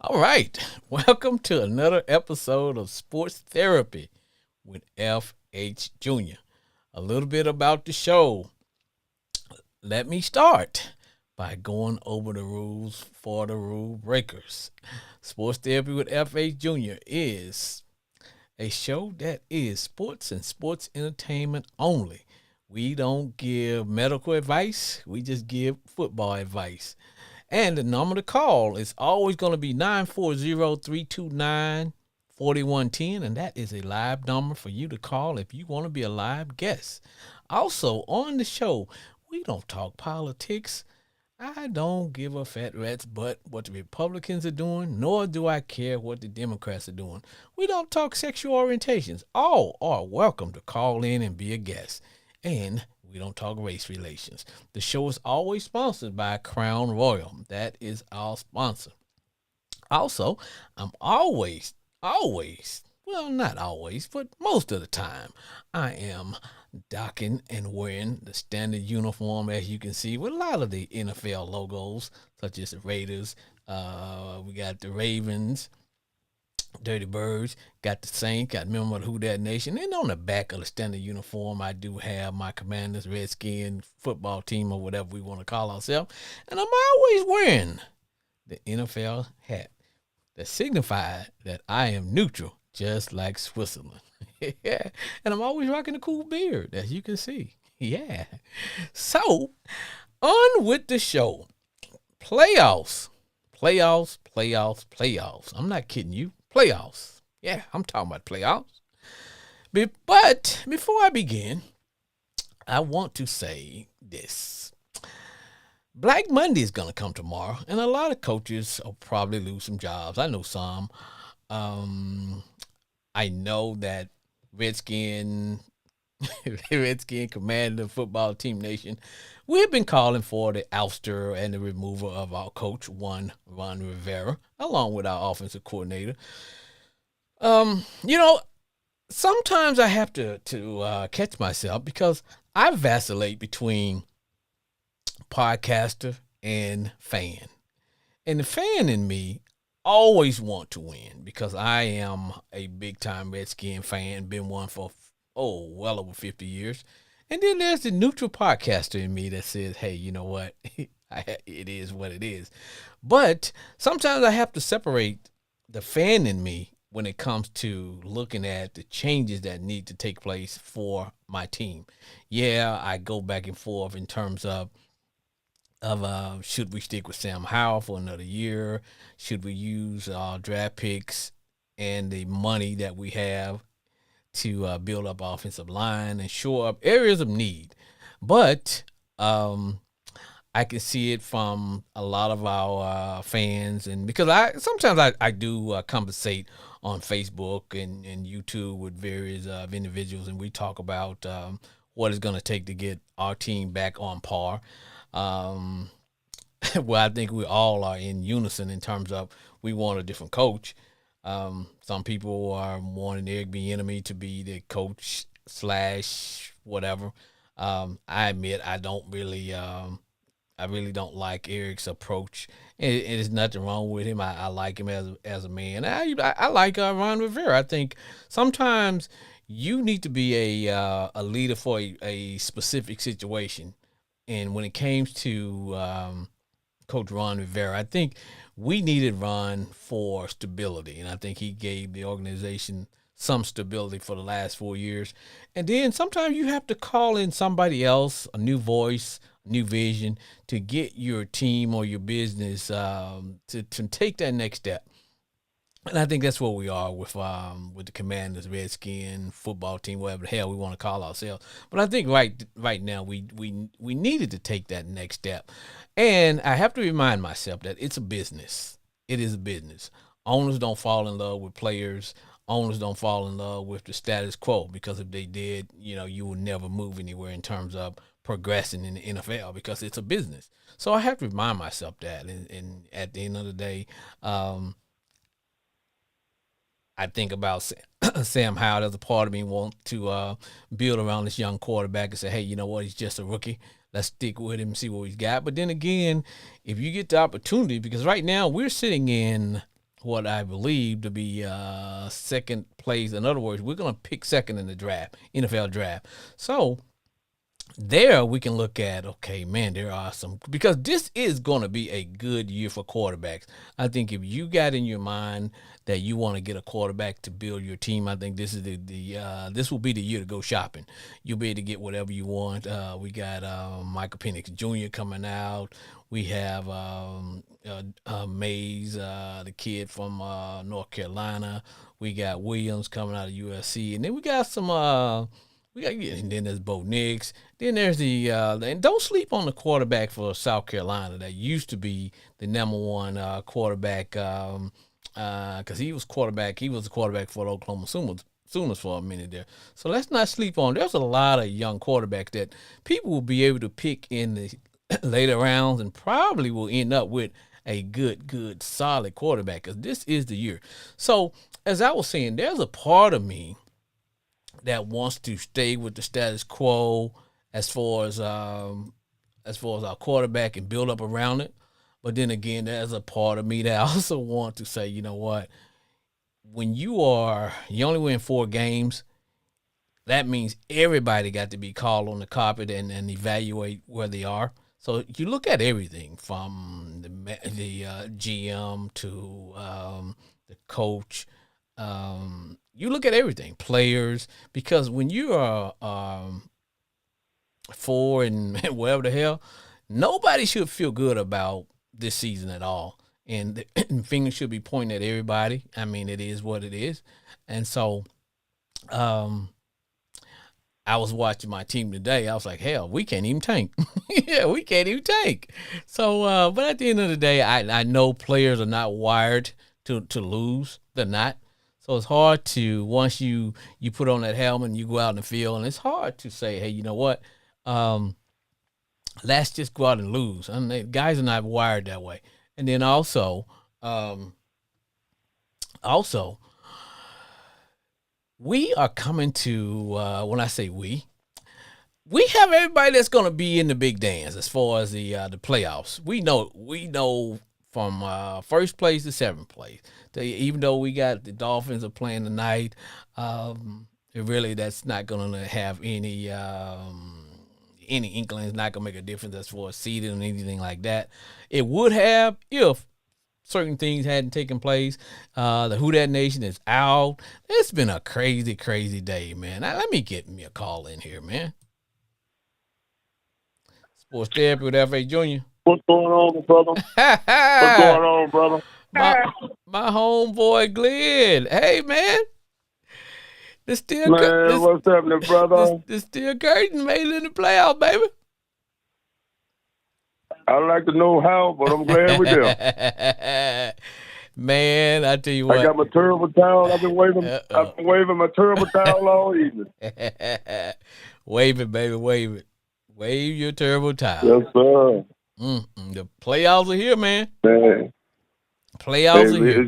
All right. Welcome to another episode of Sports Therapy with F.H. Jr. A little bit about the show. Let me start by going over the rules for the rule breakers. Sports Therapy with F.H. Jr. is a show that is sports and sports entertainment only. We don't give medical advice, we just give football advice. And the number to call is always going to be 940-329-4110. And that is a live number for you to call if you want to be a live guest. Also, on the show, we don't talk politics. I don't give a fat rat's butt what the Republicans are doing, nor do I care what the Democrats are doing. We don't talk sexual orientations. All are welcome to call in and be a guest. And we don't talk race relations. The show is always sponsored by Crown Royal. That is our sponsor. Also, I'm always, well, not always, but most of the time, I am docking and wearing the standard uniform, as you can see, with a lot of the NFL logos, such as the Raiders. We got the Ravens, Dirty Birds, got the Saints, got member of the Who Dat Nation. And on the back of the standard uniform, I do have my Commanders, Redskin football team, or whatever we want to call ourselves. And I'm always wearing the NFL hat that signifies that I am neutral, just like Switzerland. Yeah. And I'm always rocking a cool beard, as you can see. Yeah. So, on with the show. Playoffs. Playoffs. I'm not kidding you. Playoffs. Yeah, I'm talking about playoffs. But before I begin, I want to say this. Black Monday is going to come tomorrow, and a lot of coaches will probably lose some jobs. I know some. I know that Redskin Commander Football Team Nation, we've been calling for the ouster and the removal of our coach, Ron Rivera, along with our offensive coordinator. You know, sometimes I have to catch myself because I vacillate between podcaster and fan. And the fan in me always want to win because I am a big time Redskin fan, been one for well over 50 years. And then there's the neutral podcaster in me that says, hey, you know what? It is what it is. But sometimes I have to separate the fan in me when it comes to looking at the changes that need to take place for my team. Yeah, I go back and forth in terms of should we stick with Sam Howell for another year? Should we use draft picks and the money that we have to build up offensive line and shore up areas of need? But I can see it from a lot of our fans, and because I do compensate on Facebook and YouTube with various individuals, and we talk about what it's going to take to get our team back on par. Well, I think we all are in unison in terms of we want a different coach. Some people are wanting Eric Bieniemy to be the coach / whatever. I admit I really don't like Eric's approach. There's nothing wrong with him. I like him as a man. I like Ron Rivera. I think sometimes you need to be a leader for a specific situation. And when it came to Coach Ron Rivera, I think we needed Ron for stability. And I think he gave the organization some stability for the last 4 years. And then sometimes you have to call in somebody else, a new voice, new vision, to get your team or your business to take that next step. And I think that's where we are with the Commanders, Redskin football team, whatever the hell we want to call ourselves. But I think right now we needed to take that next step. And I have to remind myself that it's a business. It is a business. Owners don't fall in love with players. Owners don't fall in love with the status quo, because if they did, you would never move anywhere in terms of progressing in the NFL, because it's a business. So I have to remind myself that. And at the end of the day, I think about Sam Howell. There's a part of me want to build around this young quarterback and say, hey, you know what? He's just a rookie. Let's stick with him and see what he's got. But then again, if you get the opportunity, because right now we're sitting in what I believe to be second place. In other words, we're going to pick second in the draft, NFL draft. So there we can look at, okay, man, there are some, because this is going to be a good year for quarterbacks. I think if you got in your mind that you want to get a quarterback to build your team, I think this is this will be the year to go shopping. You'll be able to get whatever you want. We got Michael Penix Jr. coming out. We have Mays, the kid from North Carolina. We got Williams coming out of USC, and then we got some. And then there's Bo Nix. Then there's and don't sleep on the quarterback for South Carolina that used to be the number one quarterback because he was quarterback. He was the quarterback for the Oklahoma Sooners for a minute there. So let's not sleep on. There's a lot of young quarterbacks that people will be able to pick in the later rounds and probably will end up with a good, solid quarterback because this is the year. So as I was saying, there's a part of me that wants to stay with the status quo as far as our quarterback and build up around it. But then again, there's a part of me that also want to say, you know what? When you only win 4 games, that means everybody got to be called on the carpet and evaluate where they are. So you look at everything from the GM to the coach. You look at everything, players, because when you are 4 and whatever the hell, nobody should feel good about this season at all. And fingers should be pointing at everybody. I mean, it is what it is. And so I was watching my team today. I was like, hell, we can't even tank. Yeah, we can't even tank. So, but at the end of the day, I know players are not wired to lose. They're not. So it's hard to, once you put on that helmet and you go out in the field, and it's hard to say, hey, you know what? Let's just go out and lose. I mean, guys are not wired that way. And then also, we are coming to, when I say we have everybody that's going to be in the big dance as far as the playoffs. We know from first place to 7th place. Even though we got the Dolphins are playing tonight, really that's not going to have any inkling. It's not going to make a difference as far as seeding or anything like that. It would have if certain things hadn't taken place. The Who Dat Nation is out. It's been a crazy, crazy day, man. Now, let me get me a call in here, man. Sports Therapy with F.A. Jr. What's going on, brother? What's going on, brother? My homeboy Glenn. Hey, man. What's happening, brother? The Steel Curtain made it in the playoff, baby. I'd like to know how, but I'm glad we're there. Man, I tell you what. I got my terrible towel. I've been waving my terrible towel all evening. Wave it, baby, wave it. Wave your terrible towel. Yes, sir. The playoffs are here, man. Man. Playoffs are here.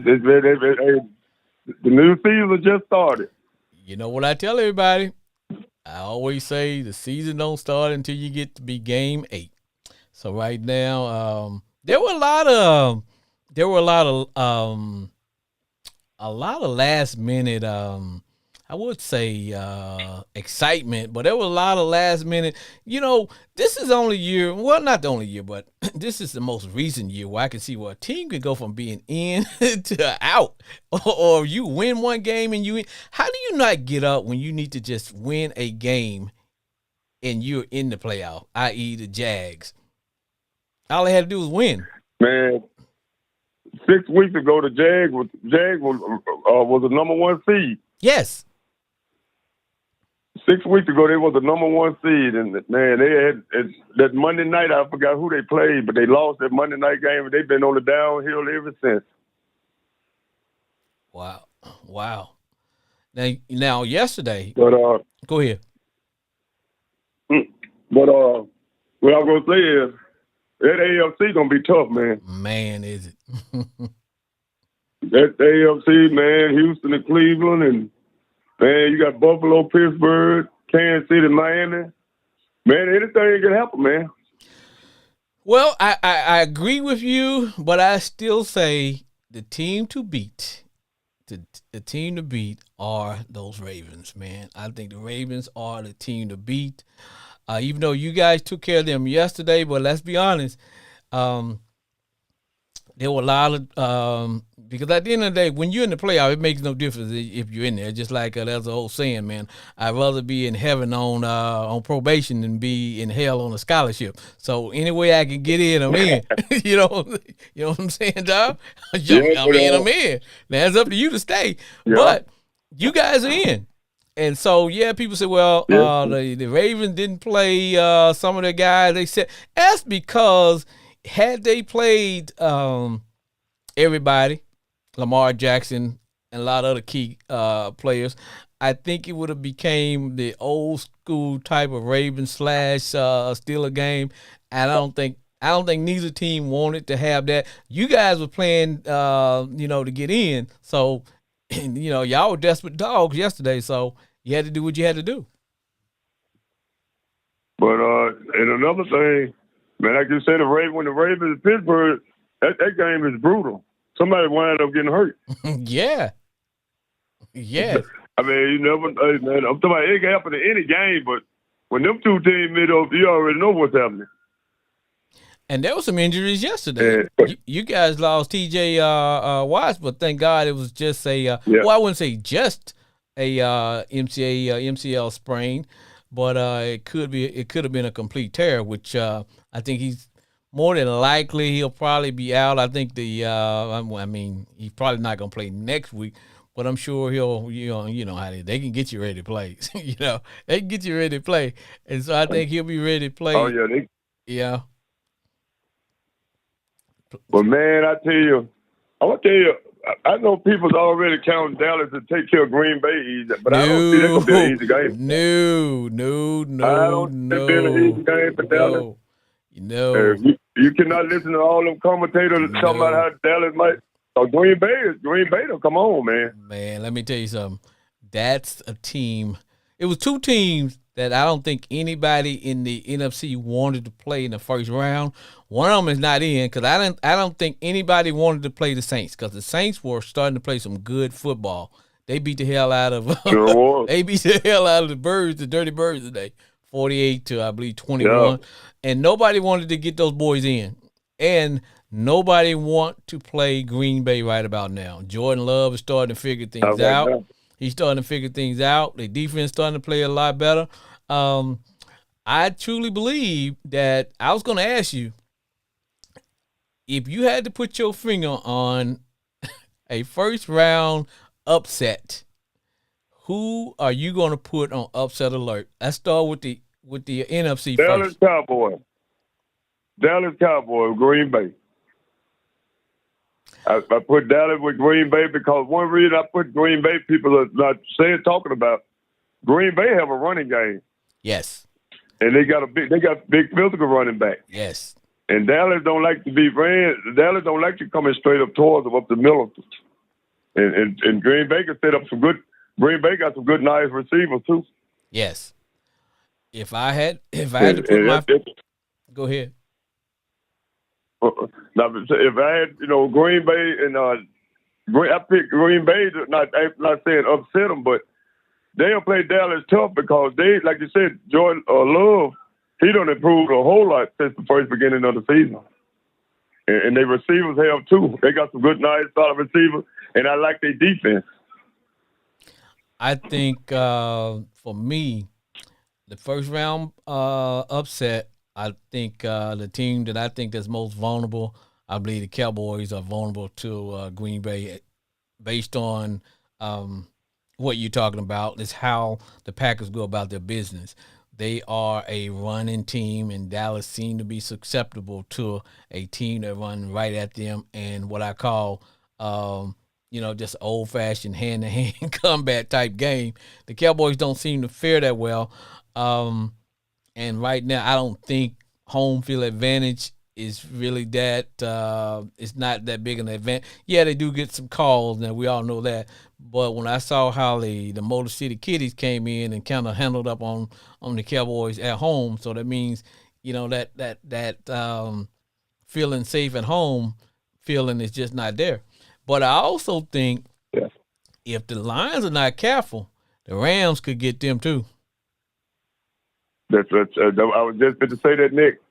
The new season just started. You know what I tell everybody? I always say the season don't start until you get to be game 8. So right now, there were a lot of last minute, I would say excitement, but there was a lot of last minute. You know, this is the only year. Well, not the only year, but this is the most recent year where I can see where a team can go from being in to out, or you win one game and you win. How do you not get up when you need to just win a game and you're in the playoff, i.e. the Jags? All they had to do was win. Man, 6 weeks ago, the Jags was the number 1 seed. Yes. 6 weeks ago, they was the number 1 seed, and man, they had that Monday night. I forgot who they played, but they lost that Monday night game, and they've been on the downhill ever since. Wow. Now yesterday. But go ahead. But what I'm gonna say is that AFC gonna be tough, man. Man, is it? That AFC, man, Houston and Cleveland, and man, you got Buffalo, Pittsburgh, Kansas City, Miami. Man, anything can happen, man. Well, I agree with you, but I still say the team to beat. The team to beat are those Ravens, man. I think the Ravens are the team to beat. Even though you guys took care of them yesterday, but let's be honest, um, there were a lot of because at the end of the day, when you're in the playoff, it makes no difference if you're in there. Just like there's an old saying, man. I'd rather be in heaven on probation than be in hell on a scholarship. So any way I can get in, I'm in. You know what I'm saying, dog? Yeah, I'm in, I'm in. Now it's up to you to stay, yeah, but you guys are in. And so, yeah, people say, well, yeah. the Ravens didn't play some of the guys. They said that's because had they played everybody, Lamar Jackson and a lot of other key players, I think it would have became the old school type of Ravens slash Steeler game. And I don't think neither team wanted to have that. You guys were playing, to get in. So, y'all were desperate dogs yesterday. So you had to do what you had to do. But and another thing, man, like you said, when the Ravens and Pittsburgh, that game is brutal. Somebody wound up getting hurt. Yeah. Yeah. I mean, you never, hey, man, I'm talking about it can happen in any game, but when them two teams meet up, you already know what's happening. And there were some injuries yesterday. You guys lost T.J. Watts, but thank God it was just well, I wouldn't say just a MCL sprain, but it could have been a complete tear, which I think he's more than likely he'll probably be out. I think he's probably not gonna play next week, but I'm sure he'll you know how they can get you ready to play. They can get you ready to play, and so I think he'll be ready to play. Oh yeah, yeah. But man, I want to tell you, I know people's already counting Dallas to take care of Green Bay easy, but I don't see that gonna be an easy game. No. I don't see it being an easy game for Dallas. No. You cannot listen to all them commentators talking about how Dallas might. So Green Bay. Come on, man. Man, let me tell you something. That's a team. It was two teams that I don't think anybody in the NFC wanted to play in the first round. One of them is not in because I don't think anybody wanted to play the Saints because the Saints were starting to play some good football. They beat the hell out of they beat the hell out of the Dirty Birds today, 48 to I believe 21. Yeah. And nobody wanted to get those boys in. And nobody want to play Green Bay right about now. Jordan Love is starting to figure things out. Now. He's starting to figure things out. The defense starting to play a lot better. I truly believe that I was going to ask you if you had to put your finger on a first round upset, who are you going to put on upset alert? Let's start with the NFC first. Dallas Cowboys, Green Bay. I put Dallas with Green Bay because one reason I put Green Bay, people are not talking about Green Bay have a running game. Yes. And they got big physical running back. Yes. And Dallas don't like to be ran. Dallas don't like to come in straight up towards them up the middle. And Green Bay can set up some good. Green Bay got some good, nice receivers too. Yes. If I had to put go ahead. Now, if I had, Green Bay and I picked Green Bay. Not saying upset them, but they'll play Dallas tough because they, like you said, Jordan Love, he done improved a whole lot since the first beginning of the season. And their receivers have too. They got some good, nice, solid receivers, and I like their defense. I think for me, the first round upset, I think the team that I think that's most vulnerable, I believe the Cowboys are vulnerable to Green Bay based on what you're talking about is how the Packers go about their business. They are a running team, and Dallas seem to be susceptible to a team that run right at them and what I call, just old-fashioned hand-to-hand combat type game. The Cowboys don't seem to fare that well. And right now, I don't think home field advantage is really that it's not that big an event. Yeah, they do get some calls, and we all know that. But when I saw how the Motor City Kitties came in and kind of handled up on the Cowboys at home, so that means that feeling safe at home feeling is just not there. But I also think Yeah. if the Lions are not careful, the Rams could get them too. That's I was just going to say that, Nick.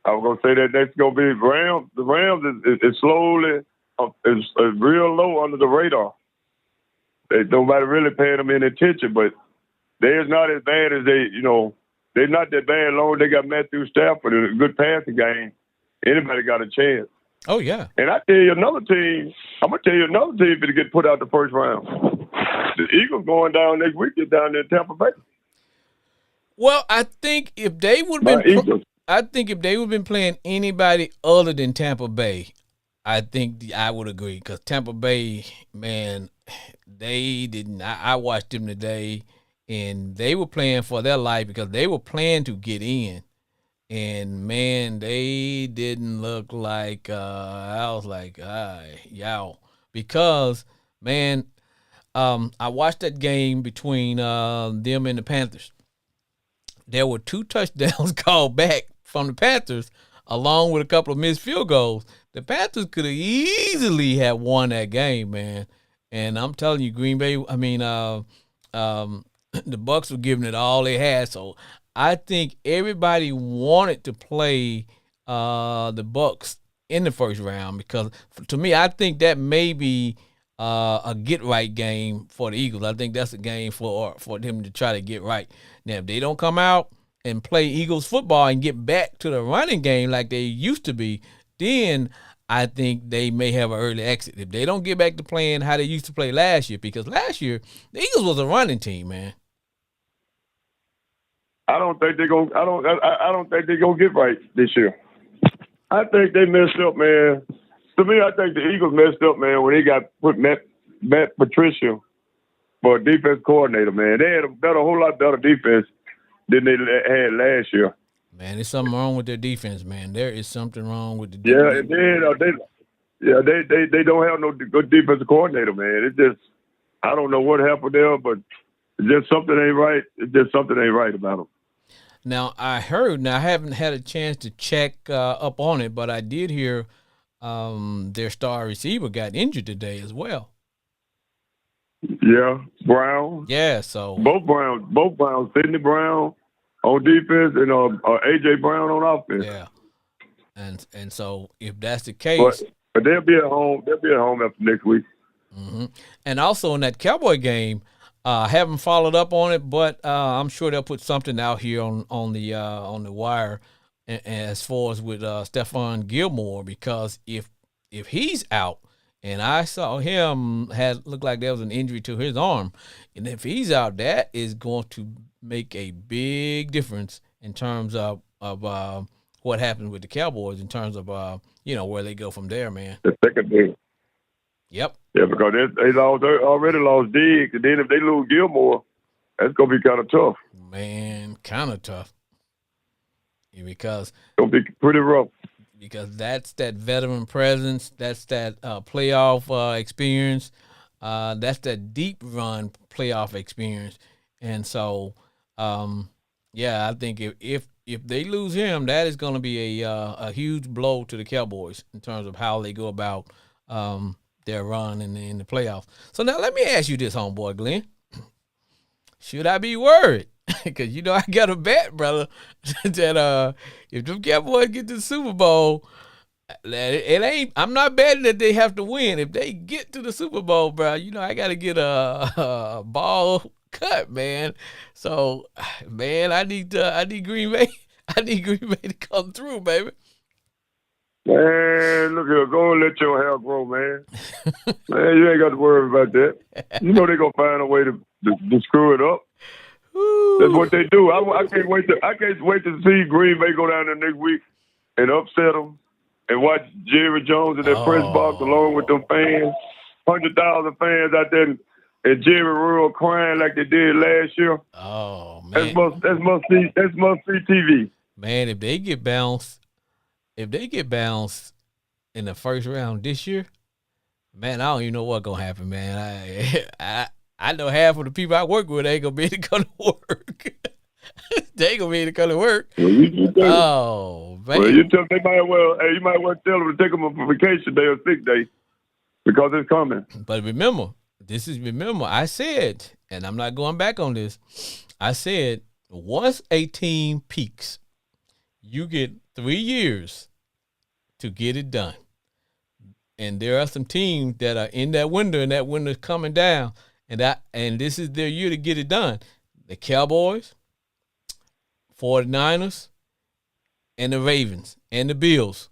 I was going to say that next going to be Rams. The Rams is slowly, is real low under the radar. Nobody really paying them any attention, but they're not as bad as they're not that bad. Long as they got Matthew Stafford and a good passing game, anybody got a chance. Oh yeah. And I tell you another team. I'm gonna tell you another team to get put out the first round. The Eagles going down next week. Get down there in Tampa Bay. Well, I think if they would have been playing anybody other than Tampa Bay, I think I would agree, because Tampa Bay, man, they didn't. I watched them today, and they were playing for their life because they were playing to get in. And man, they didn't look like I was like, yow, because man, I watched that game between them and the Panthers. There were 2 touchdowns called back from the Panthers, along with a couple of missed field goals. The Panthers could have easily have won that game, man. And I'm telling you, Green Bay, the Bucs were giving it all they had. So I think everybody wanted to play the Bucs in the first round, because to me, I think that may be a get right game for the Eagles. I think that's a game for them to try to get right. Now, if they don't come out and play Eagles football and get back to the running game like they used to be, then I think they may have an early exit. If they don't get back to playing how they used to play last year, because last year the Eagles was a running team, man. I don't think they're gonna. I don't think they're gonna get right this year. I think they messed up, man. To me, I think the Eagles messed up, man, when they got put Matt Patricia for a defense coordinator, man. They had a whole lot better defense than they had last year. Man, there's something wrong with their defense, man. There is something wrong with the defense. Yeah, and then they don't have no good defensive coordinator, man. It just, I don't know what happened there, but it's just something ain't right. It's just something ain't right about them. Now, I haven't had a chance to check up on it, but I did hear their star receiver got injured today as well. Yeah, Brown. Yeah, so both Browns, Sidney Brown on defense and AJ Brown on offense. Yeah, and so if that's the case, but they'll be at home. They'll be at home after next week. Mm-hmm. And also in that Cowboy game, I haven't followed up on it, but I'm sure they'll put something out here on the wire as far as with Stephon Gilmore, because if he's out, and I saw him looked like there was an injury to his arm, and if he's out, that is going to make a big difference in terms of what happens with the Cowboys, in terms of where they go from there, man. The second day. Yep. Yeah, because they already lost Diggs, and then if they lose Gilmore, that's gonna be kind of tough. Man, kind of tough. Yeah, because it's gonna be pretty rough. Because that's that veteran presence, that's that playoff experience, that's that deep run playoff experience, and so I think if they lose him, that is going to be a huge blow to the Cowboys in terms of how they go about their run in the playoffs. So now let me ask you this, homeboy Glenn. Should I be worried? Because, I got a bet, brother, that if them Cowboys get to the Super Bowl, I'm not betting that they have to win. If they get to the Super Bowl, bro, I got to get a ball cut, man. So, man, I need Green Bay. I need Green Bay to come through, baby. Man, look here, go and let your hair grow, man. Man, you ain't got to worry about that. You know they're gonna find a way to screw it up. Ooh. That's what they do. I can't wait to see Green Bay go down there next week and upset them, and watch Jerry Jones in that press box along with them fans, 100,000 fans out there, and Jerry Rural crying like they did last year. Oh man, that's must see TV. Man, if they get bounced in the first round this year, man, I don't even know what's gonna happen, man. I know half of the people I work with ain't gonna be able to come to work. They ain't gonna be able to come to work. Well, man. Well, you might well tell them to take them a vacation day or sick day. because it's coming. But remember, I said, and I'm not going back on this. I said, once a team peaks, you get 3 years to get it done. And there are some teams that are in that window, and that window is coming down, and this is their year to get it done. The Cowboys, 49ers, and the Ravens, and the Bills.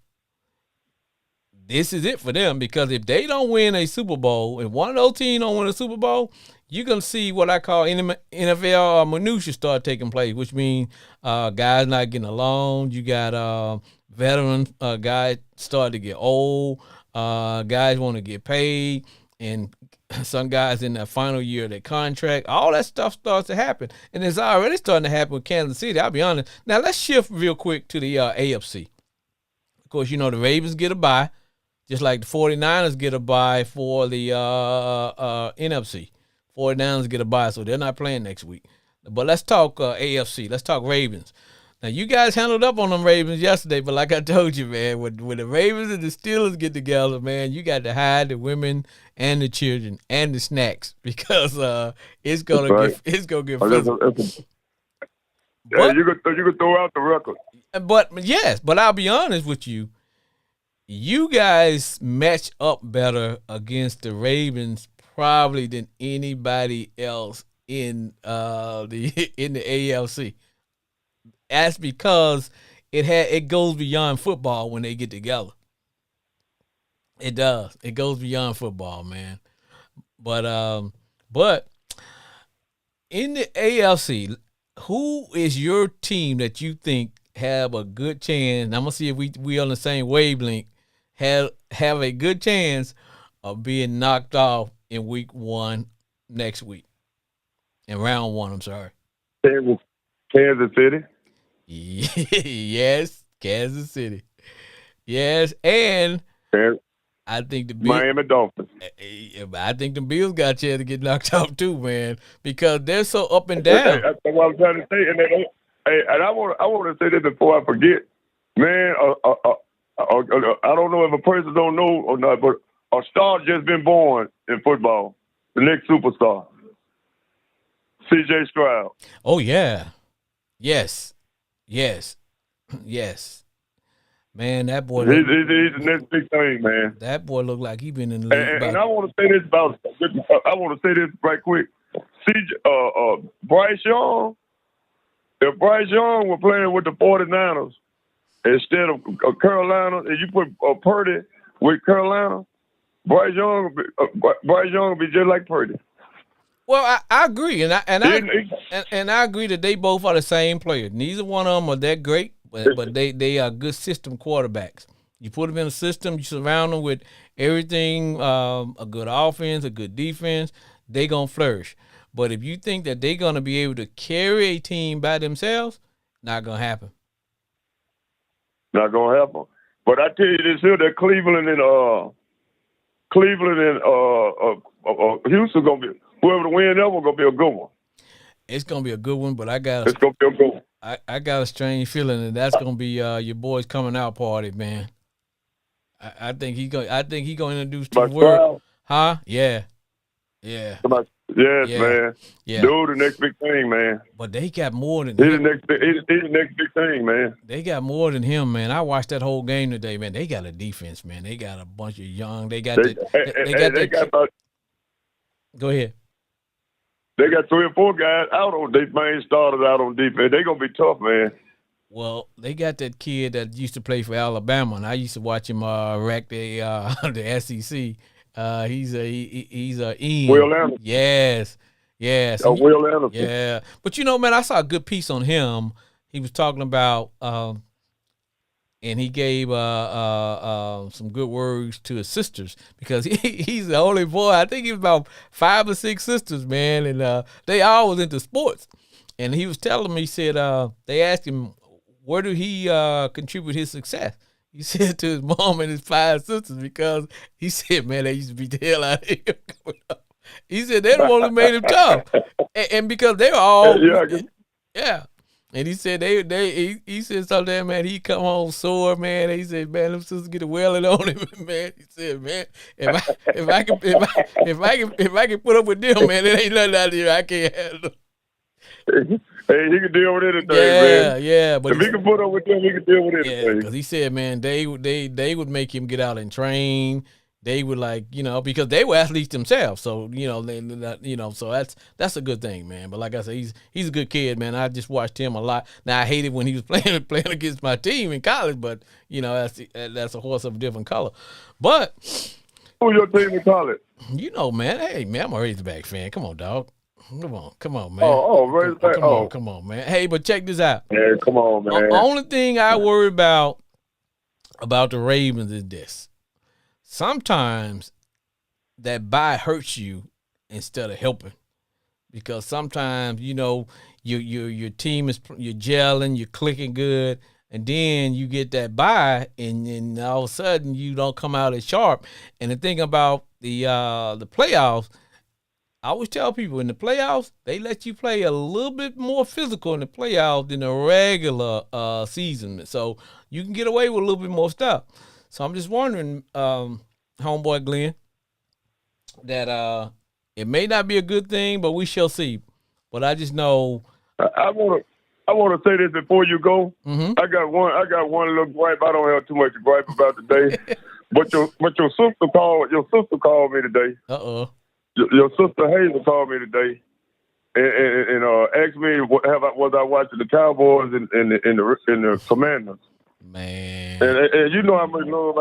This is it for them, because if they don't win a Super Bowl, if one of those teams don't win a Super Bowl, you're going to see what I call NFL minutia start taking place, which means guys not getting along. You got veteran guys start to get old. Guys want to get paid, and some guys in the final year of their contract. All that stuff starts to happen, and it's already starting to happen with Kansas City. I'll be honest. Now, let's shift real quick to the AFC. Of course, the Ravens get a bye, just like the 49ers get a bye for the NFC. 49ers get a bye, so they're not playing next week. But let's talk AFC. Let's talk Ravens. Now, you guys handled up on them Ravens yesterday, but like I told you, man, when the Ravens and the Steelers get together, man, you got to hide the women and the children and the snacks, because it's gonna get physical. Yeah, you could throw out the record. But I'll be honest with you. You guys match up better against the Ravens probably than anybody else in the AFC. That's because it goes beyond football when they get together. It does. It goes beyond football, man. But in the AFC, who is your team that you think have a good chance? And I'm gonna see if we on the same wavelength. Have a good chance of being knocked off in week 1 next week. In round 1, I'm sorry. Kansas City. Yes, Kansas City. Yes, and I think the Miami Dolphins. I think the Bills got a chance to get knocked off too, man, because they're so up and down. That's what I'm trying to say. And I want to say this before I forget, man. I don't know if a person don't know or not, but a star just been born in football. The next superstar, C.J. Stroud. Oh yeah, yes. Man, that boy. He's the next big thing, man. That boy looked like he been in the league. And I want to say this about. I want to say this right quick. Bryce Young. If Bryce Young were playing with the 49ers instead of Carolina, and you put Purdy with Carolina, Bryce Young would be just like Purdy. Well, I agree, and I agree that they both are the same player. Neither one of them are that great, but they are good system quarterbacks. You put them in a system, you surround them with everything, a good offense, a good defense, they gonna flourish. But if you think that they're gonna be able to carry a team by themselves, not gonna happen. Not gonna happen. But I tell you this here, that Cleveland and Houston gonna be. Whoever the win ever gonna be a good one. It's gonna be a good one, but it's gonna be a good one. I got a strange feeling that that's gonna be your boys coming out party, man. I think he gonna introduce to the world. Huh? Yeah. Yes, man. Yeah. Dude, the next big thing, man. But they got more than him. He's the next big thing, man. They got more than him, man. I watched that whole game today, man. They got a defense, man. They got a bunch of young. Go ahead. They got 3 or 4 guys out on their main starters out on defense. They gonna be tough, man. Well, they got that kid that used to play for Alabama, and I used to watch him wreck the SEC. He's a Ian. Will Anderson. Yes. Will Anderson. Yeah, but man, I saw a good piece on him. He was talking about, and he gave some good words to his sisters, because he's the only boy. I think he was about 5 or 6 sisters, man, and they all was into sports. And he was telling me, he said, they asked him, where do he contribute his success? He said to his mom and his 5 sisters, because he said, man, they used to beat the hell out of him. He said they're the one who made him tough, and because they were all, And he said he said something, man. He come home sore, man. He said, man, them sisters get a welling on him, man. He said, man, if I can put up with them, man, it ain't nothing out here I can't handle. Hey, he can deal with anything, Yeah, man. yeah, but If he can put up with them, he can deal with yeah, anything. because he said, man, they would make him get out and train. They would because they were athletes themselves. So so that's a good thing, man. But like I said, he's a good kid, man. I just watched him a lot. Now I hated when he was playing against my team in college, but that's a horse of a different color. But Who's your team in college? Man, hey man, I'm a Razorback fan. Come on, dog. Come on, man. Razorback. Come on, man. Hey, but check this out. Yeah, come on, man. The only thing I worry about the Ravens is this. Sometimes that bye hurts you instead of helping, because sometimes your team you're gelling, you're clicking good, and then you get that bye, and all of a sudden you don't come out as sharp. And the thing about the playoffs, I always tell people in the playoffs they let you play a little bit more physical in the playoffs than the regular season, so you can get away with a little bit more stuff. So I'm just wondering, homeboy Glenn, that it may not be a good thing, but we shall see. But I just know I want to say this before you go. Mm-hmm. I got one little gripe. I don't have too much to gripe about today. but your sister called me today. Your sister Hazel called me today, and asked me was I watching the Cowboys and the Commanders. Man, and you know how much love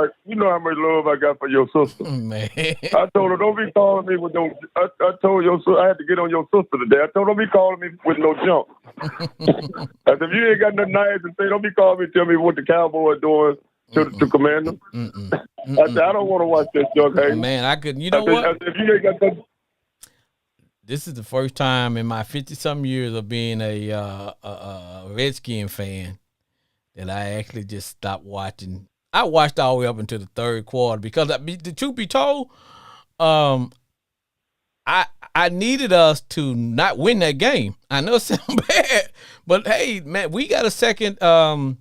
I got for your sister. Man, I told her don't be calling me with no. I told your sister I had to get on your sister today. I told her don't be calling me with no junk. I said if you ain't got nothing nice to say, don't be calling me. Tell me what the Cowboys doing to Commanders. I said I don't want to watch that junk. Hey man, I could. You know what? I said, if you ain't got nothing. This is the first time in my 50-some years of being a Redskin fan that I actually just stopped watching. I watched all the way up until the third quarter because, the truth be told, I needed us to not win that game. I know it sounds bad, but hey, man, we got a second. And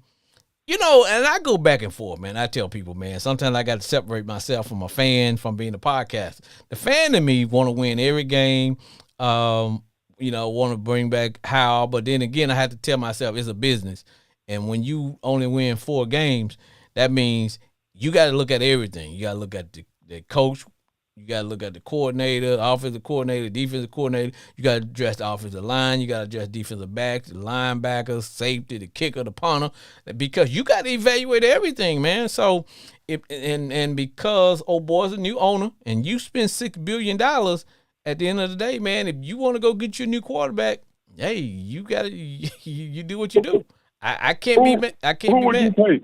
I go back and forth, man. I tell people, man, sometimes I got to separate myself from a fan from being a podcast. The fan in me want to win every game. Want to bring back Howell, but then again, I have to tell myself it's a business. And when you only win 4 games, that means you got to look at everything. You got to look at the coach. You got to look at the coordinator, offensive coordinator, defensive coordinator. You got to address the offensive line. You got to address defensive backs, the linebackers, safety, the kicker, the punter, because you got to evaluate everything, man. So, because old boy's a new owner and you spend $6 billion, at the end of the day, man, if you want to go get your new quarterback, hey, you got to you do what you do. I can't be mad. I can't be mad. Who would you take?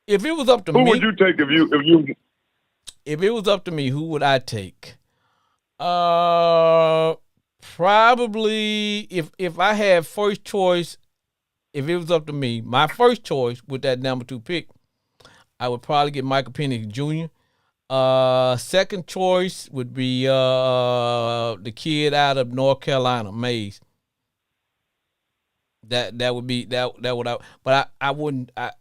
If it was up to me, who would you take if you? If it was up to me, who would I take? Probably if I had first choice. If it was up to me, my first choice with that number 2 pick, I would probably get Michael Penix Jr. Second choice would be the kid out of North Carolina, Mays. That would be that would but I wouldn't I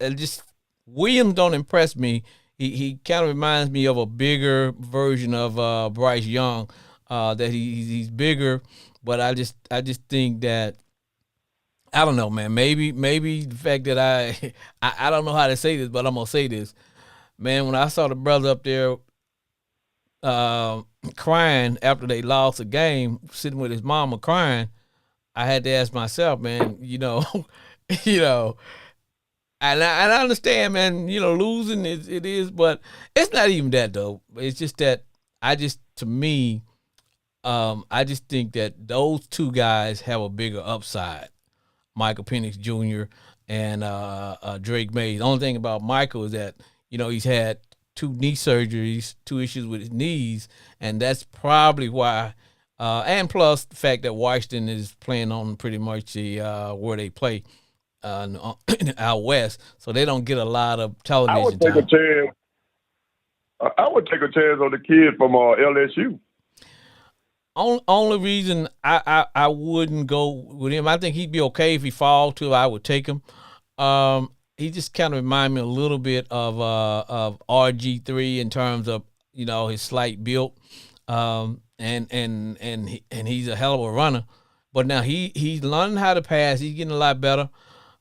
just Williams don't impress me. He kind of reminds me of a bigger version of Bryce Young. That he's bigger, but I just think that I don't know, man. Maybe the fact that I don't know how to say this, but I'm gonna say this, man. When I saw the brother up there crying after they lost a game, sitting with his mama crying, I had to ask myself, man, and I understand, man, losing it is, but it's not even that though. It's just that I just think that those 2 guys have a bigger upside, Michael Penix Jr. and Drake Mays. The only thing about Michael is that, he's had 2 knee surgeries, 2 issues with his knees, and that's probably why. And plus the fact that Washington is playing on pretty much the where they play out west, so they don't get a lot of television I would take time. a chance on the kid from LSU. only reason I wouldn't go with him, I think he'd be okay if he fall too. I would take him. He just kind of remind me a little bit of RG3 in terms of his slight build, and he's a hell of a runner. But now he's learning how to pass. He's getting a lot better.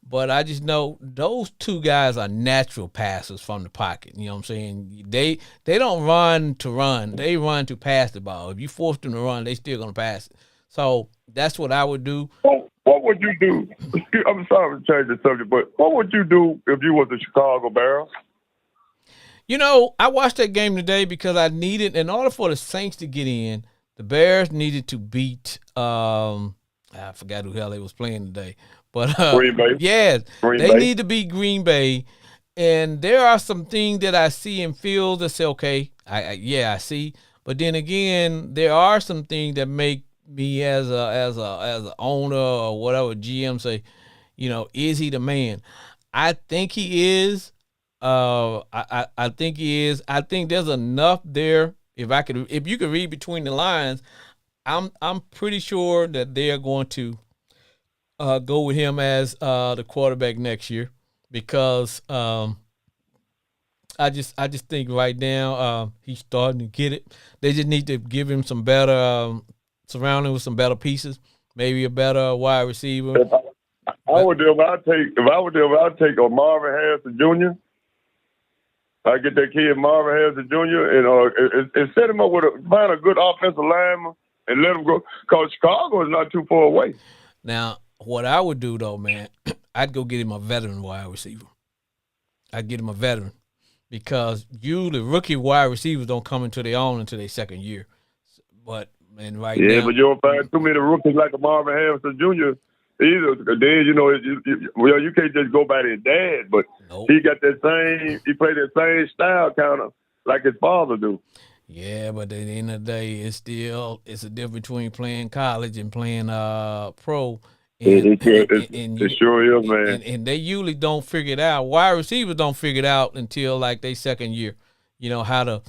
But I just know those two guys are natural passers from the pocket. You know what I'm saying? They don't run to run. They run to pass the ball. If you force them to run, they still gonna pass it. So that's what I would do. What would you do? I'm sorry to change the subject, but what would you do if you was the Chicago Bears? I watched that game today because I needed, in order for the Saints to get in, the Bears needed to beat. I forgot who the hell they was playing today. But Green Bay. yes, Green they Bay. need to beat Green Bay, and there are some things that I see and feel that say, okay, I see. But then again, there are some things that make me as a owner or whatever GM say, is he the man? I think he is. I think he is. I think there's enough there. If you could read between the lines, I'm pretty sure that they are going to go with him as the quarterback next year because I just think right now he's starting to get it. They just need to give him some better surround him with some better pieces, maybe a better wide receiver. If I would do, I'd take a Marvin Harrison Jr. I get that kid Marvin Harrison Jr. and set him up with find a good offensive lineman and let him go. Because Chicago is not too far away. Now, what I would do though, man, I'd go get him a veteran wide receiver. I'd get him a veteran because usually rookie wide receivers don't come into their own until their second year. But now, you don't find too many rookies like a Marvin Harrison Jr. either. Then you can't just go by their dad, but nope. He got that same. He played that same style kind of like his father do. Yeah, but at the end of the day, it's a difference between playing college and playing pro. It sure is, man. And they usually don't figure it out. Wide receivers don't figure it out until like their second year. How to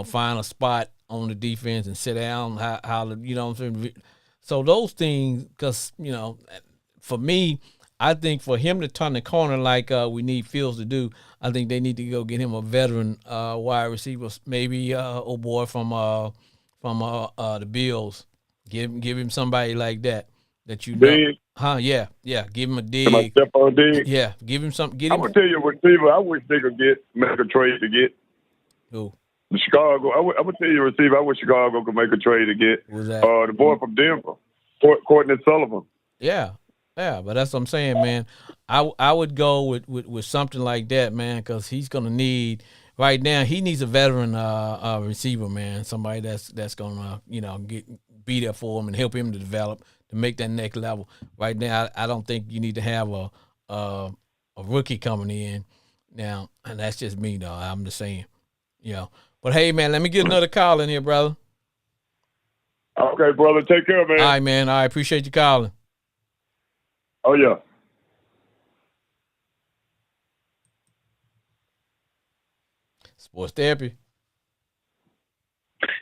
find a spot on the defense and sit down. How to what I'm saying. So those things, because for me, I think for him to turn the corner like we need Fields to do, I think they need to go get him a veteran wide receiver, maybe old boy from the Bills. Give him somebody like that Dig. Yeah. Give him a dig. Am I step on dig? Yeah, give him something. I'm gonna tell you a receiver I wish they could make a trade to get. Who? Chicago. I'm gonna tell you a receiver I wish Chicago could make a trade to get. Who's that? The boy from Denver, Courtney Sullivan. Yeah, but that's what I'm saying, man. I would go with something like that, man, because he's gonna need right now. He needs a veteran receiver, man, somebody that's gonna be there for him and help him to develop to make that next level. Right now, I don't think you need to have a rookie coming in now, and that's just me though. I'm just saying, But hey, man, let me get another call in here, brother. Okay, brother. Take care, man. All right, man. I appreciate you calling. Oh, yeah. Sports Therapy.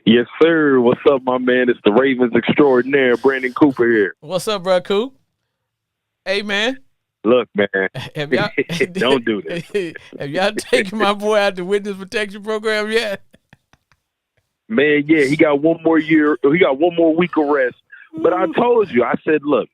Yes, sir. What's up, my man? It's the Ravens extraordinaire, Brandon Cooper here. What's up, bro, Coop? Hey, man. Look, man. Have y'all, don't do this. Have y'all taken my boy out the witness protection program yet? Man, yeah, he got one more year. He got one more week of rest. But I told you, I said, look,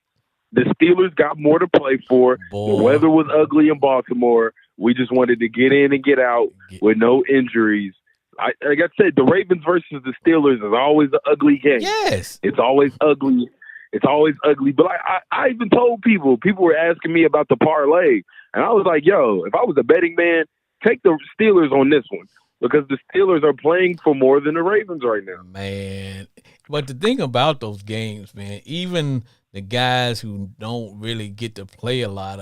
the Steelers got more to play for. Boy. The weather was ugly in Baltimore. We just wanted to get in and get out with no injuries. Like I said, the Ravens versus the Steelers is always an ugly game. Yes. It's always ugly. But I even told people were asking me about the parlay. And I was like, yo, if I was a betting man, take the Steelers on this one. Because the Steelers are playing for more than the Ravens right now. Man. But the thing about those games, man, even the guys who don't really get to play a lot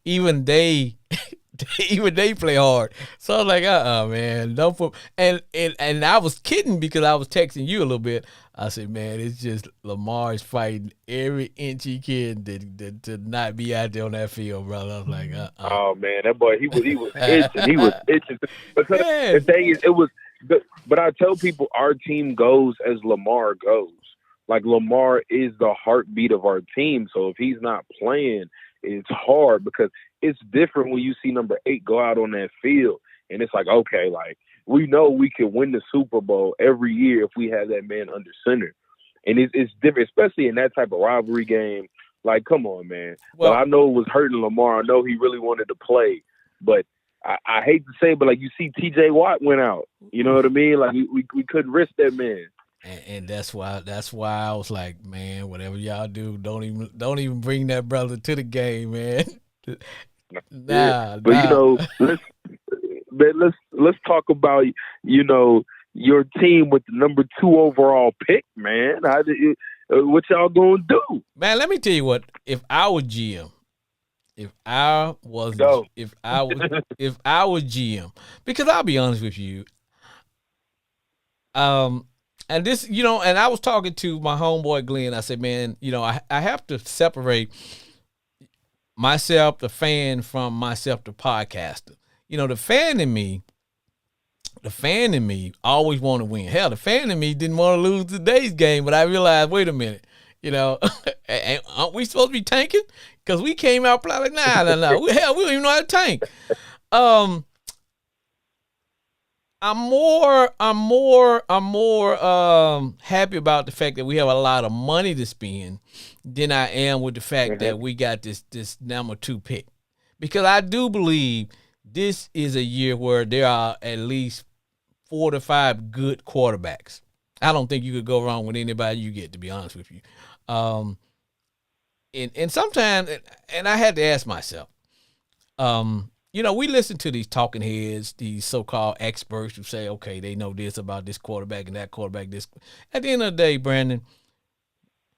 even they play hard. So I was like, man, don't put and I was kidding because I was texting you a little bit. I said, man, it's just Lamar's fighting every inch he can to not be out there on that field, brother. I was like, Oh man, that boy, he was itching. He was itching. Because the thing is, but I tell people our team goes as Lamar goes. Like Lamar is the heartbeat of our team. So if he's not playing, it's hard because it's different when you see number 8 go out on that field and it's like, okay, like we know we can win the Super Bowl every year if we have that man under center. And it's different, especially in that type of rivalry game. Like, come on, man. Well, I know it was hurting Lamar. I know he really wanted to play, but I hate to say it, but like you see TJ Watt went out. You know what I mean? Like we couldn't risk that man. And that's why I was like, man, whatever y'all do, don't even bring that brother to the game, man. But you know, let's talk about, you know, your team with the number 2 overall pick, man. What y'all gonna do, man? Let me tell you what. If I was GM, if I was GM, because I'll be honest with you, and this, you know, and I was talking to my homeboy Glenn. I said, man, you know, I have to separate myself, the fan, from myself, the podcaster. You know, the fan in me always want to win. Hell, the fan in me didn't want to lose today's game, but I realized, wait a minute, you know, aren't we supposed to be tanking? Because we came out like, nah. Hell, we don't even know how to tank. I'm more happy about the fact that we have a lot of money to spend than I am with the fact that we got this number 2 pick. Because I do believe this is a year where there are at least 4 to 5 good quarterbacks. I don't think you could go wrong with anybody you get, to be honest with you. And sometimes, and I had to ask myself, you know, we listen to these talking heads, these so-called experts who say, okay, they know this about this quarterback and that quarterback. This. At the end of the day, Brandon,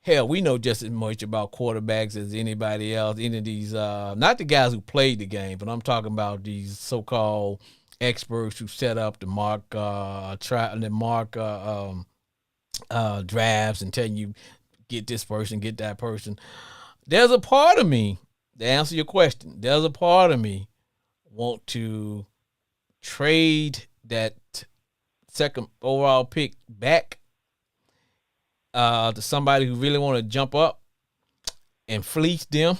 hell, we know just as much about quarterbacks as anybody else. Any of these, not the guys who played the game, but I'm talking about these so-called experts who set up the mock drafts and tell you get this person, get that person. There's a part of me, to answer your question, there's a part of me want to trade that second overall pick back to somebody who really want to jump up and fleece them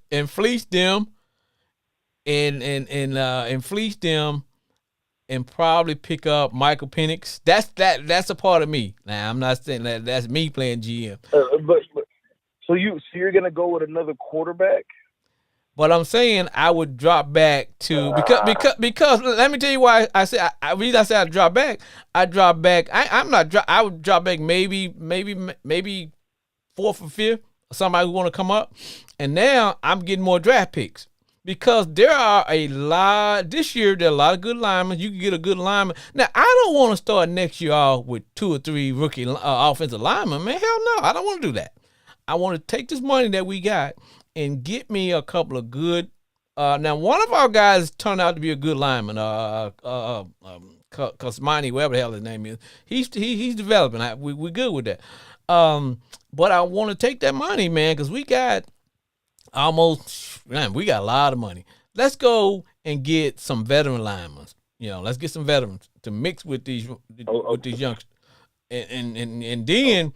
and fleece them and probably pick up Michael Penix. That's a part of me. Now I'm not saying that's me playing GM. But so you're gonna go with another quarterback? But I'm saying I would drop back to because let me tell you why I said I drop back. I would drop back maybe 4th or 5th, somebody who want to come up, and now I'm getting more draft picks because there are a lot this year. There are a lot of good linemen. You can get a good lineman. Now I don't want to start next year off with 2 or 3 rookie offensive linemen. Man, hell no, I don't want to do that. I want to take this money that we got and get me a couple of good. Now, one of our guys turned out to be a good lineman. Cosmani, whatever the hell his name is, he's developing. We're good with that. But I want to take that money, man, because we got a lot of money. Let's go and get some veteran linemen. You know, let's get some veterans to mix with these youngsters, and then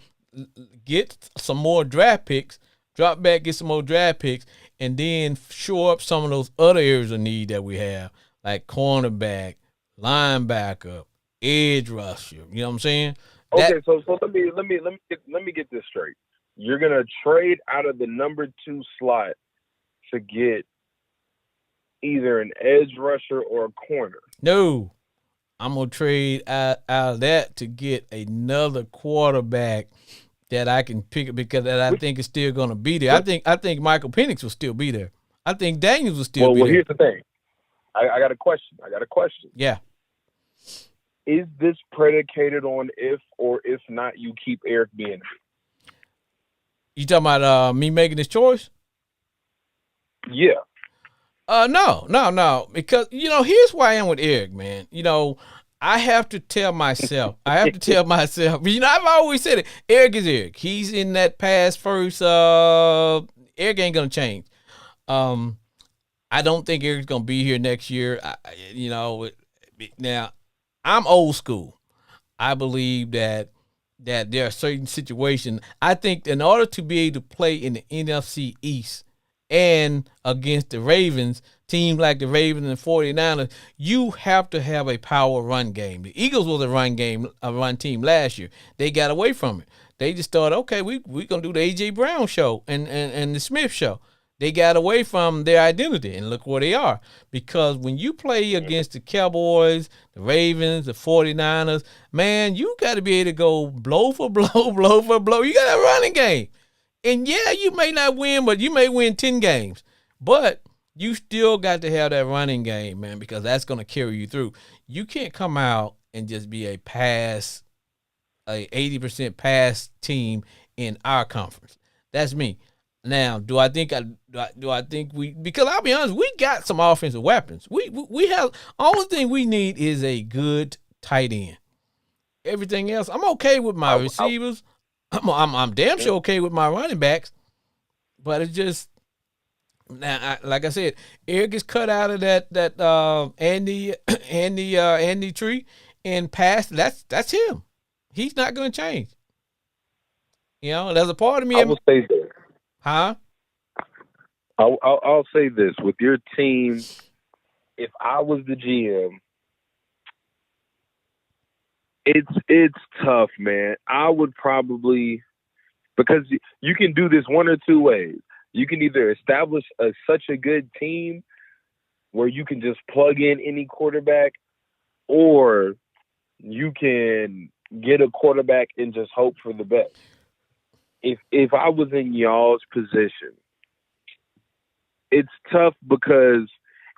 get some more draft picks. Drop back, get some more draft picks, and then shore up some of those other areas of need that we have, like cornerback, linebacker, edge rusher. You know what I'm saying? Okay, so let me get this straight. You're gonna trade out of the number 2 slot to get either an edge rusher or a corner. No, I'm gonna trade out of that to get another quarterback that I can pick up because that I think is still going to be there. I think Michael Penix will still be there. I think Daniels will still be there. Well, here's the thing. I got a question. Yeah. Is this predicated on if or if not you keep Eric being? You talking about me making this choice? Yeah. No. Because, you know, here's why I am with Eric, man. You know, I have to tell myself, you know, I've always said it. Eric is Eric. He's in that pass first. Eric ain't going to change. I don't think Eric's going to be here next year. You know, now I'm old school. I believe that there are certain situations. I think in order to be able to play in the NFC East and against the Ravens, teams like the Ravens and 49ers, you have to have a power run game. The Eagles was a run team last year. They got away from it. They just thought, okay, we gonna do the AJ Brown show and the Smith show. They got away from their identity, and look where they are. Because when you play against the Cowboys, the Ravens, the 49ers, man, you got to be able to go blow for blow, blow for blow. You got a running game. And yeah, you may not win, but you may win 10 games. But you still got to have that running game, man, because that's going to carry you through. You can't come out and just be a 80% pass team in our conference. That's me. Now, do I think we? Because I'll be honest, we got some offensive weapons. We have, only thing we need is a good tight end. Everything else, I'm okay with my receivers. I'm damn sure okay with my running backs. But it's just now, like I said, Eric is cut out of that Andy tree and passed. That's him. He's not going to change. You know, there's a part of me. I will say this. Huh? I'll say this. With your team, if I was the GM, it's tough, man. I would probably, because you can do this one or two ways. You can either establish such a good team where you can just plug in any quarterback, or you can get a quarterback and just hope for the best. If I was in y'all's position, it's tough because